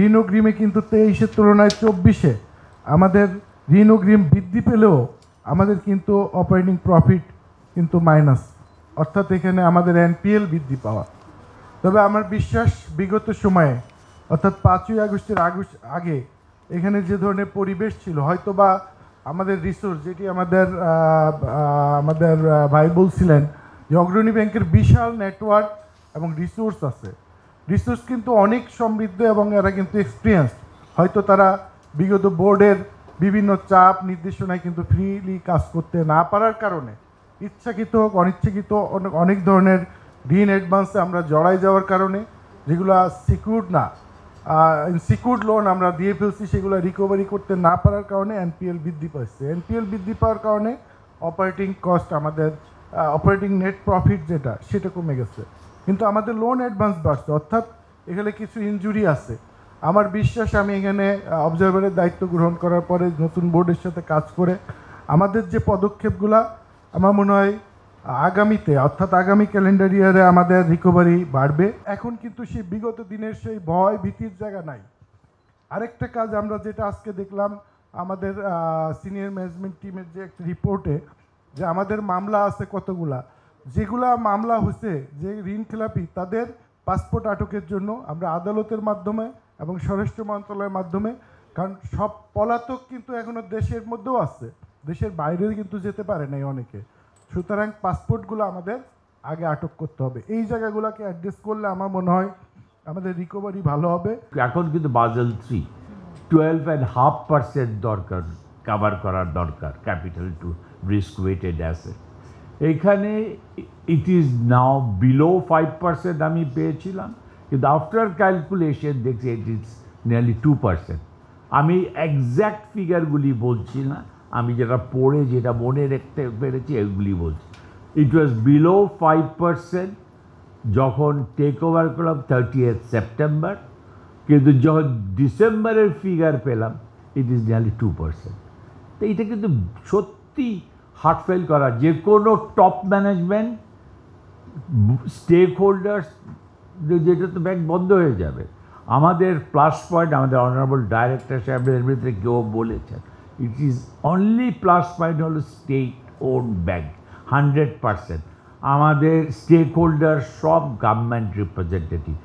ঋণ অগ্রিমে কিন্তু 23-এর তুলনায় 24-এ আমাদের ঋণ অগ্রিম বৃদ্ধি পেলেও আমাদের কিন্তু অপারেটিং প্রফিট কিন্তু মাইনাস, অর্থাৎ এখানে আমাদের এনপিএল বৃদ্ধি পাওয়া। তবে আমার বিশ্বাস বিগত সময়ে অর্থাৎ 5ই আগস্টের আগে এখানে যে ধরনের পরিবেশ ছিল, হয়তো বা আমাদের রিসোর্স, যেটি আমাদের ভাই বলছিলেন যে অগ্রণী ব্যাংকের বিশাল নেটওয়ার্ক এবং রিসোর্স আছে, রিসোর্স কিন্তু অনেক সমৃদ্ধ এবং এরা কিন্তু এক্সপিরিয়েন্সড। হয়তো তারা বিগত বোর্ডের বিভিন্ন চাপ নির্দেশনায় কিন্তু ফ্রিলি কাজ করতে না পারার কারণে ইচ্ছাকৃত হোক অনিচ্ছাকৃত অনেক ধরনের ঋণ অ্যাডভান্সে আমরা জড়াই যাওয়ার কারণে যেগুলো সিকিউরড না, সিকিউরড লোন আমরা দিয়ে ফেলছি, সেগুলো রিকভারি করতে না পারার কারণে এনপিএল বৃদ্ধি পাচ্ছে। এনপিএল বৃদ্ধি পাওয়ার কারণে অপারেটিং কস্ট, আমাদের অপারেটিং নেট প্রফিট যেটা, সেটা কমে গেছে, কিন্তু আমাদের লোন অ্যাডভান্স বাড়ছে, অর্থাৎ এখানে কিছু ইনজুরি আছে। আমার বিশ্বাস আমি এখানে অবজারভারের দায়িত্ব গ্রহণ করার পরে নতুন বোর্ডের সাথে কাজ করে আমাদের যে পদক্ষেপগুলো, আমার মনে হয় আগামীতে অর্থাৎ আগামী ক্যালেন্ডার ইয়ারে আমাদের রিকভারি বাড়বে। এখন কিন্তু সেই বিগত দিনের সেই ভয় ভীতির জায়গা নাই। আরেকটা কাজ আমরা যেটা আজকে দেখলাম আমাদের সিনিয়র ম্যানেজমেন্ট টিমের যে একটা রিপোর্টে, যে আমাদের মামলা আছে কতগুলা, যেগুলা মামলা হয়েছে যে ঋণ খেলাপি তাদের পাসপোর্ট আটকের জন্য আমরা আদালতের মাধ্যমে এবং স্বরাষ্ট্র মন্ত্রণালয়ের মাধ্যমে, কারণ সব পলাতক কিন্তু এখনও দেশের মধ্যেও আছে, দেশের বাইরেও কিন্তু যেতে পারে নাই অনেকে, সুতরাং পাসপোর্টগুলো আমাদের আগে আটক করতে হবে। এই জায়গাগুলোকে অ্যাড্রেস করলে আমার মনে হয় আমাদের রিকভারি ভালো হবে। এখন কিন্তু বাজেল 3 12.5% দরকার, কভার করার দরকার capital to risk weighted asset. এইখানে ইট ইজ নাও বিলো 5% আমি পেয়েছিলাম, কিন্তু আফটার ক্যালকুলেশন দেখছি ইট ইজ নিয়ারলি 2%। আমি এক্স্যাক্ট ফিগারগুলি বলছি না, আমি যেটা পড়ে যেটা মনে রাখতে পেরেছি এগুলি বলছি। ইট ওয়াজ বিলো 5% যখন টেক ওভার করলাম 30th সেপ্টেম্বর, কিন্তু যখন ডিসেম্বরের ফিগার পেলাম ইট ইজ নিয়ারলি 2%। তো এটা কিন্তু সত্যি হার্টফেল করা, যে কোনো টপ ম্যানেজমেন্ট স্টেক হোল্ডার্স, যেটা তো ব্যাংক বন্ধ হয়ে যাবে। আমাদের প্লাস পয়েন্ট, আমাদের অনারেবল ডাইরেক্টর সাহেবের ভিতরে কেউ বলেছেন it is only plus point হলো স্টেট ওন ব্যাংক 100%। আমাদের স্টেক হোল্ডার সব গভর্নমেন্ট রিপ্রেজেন্টেটিভ।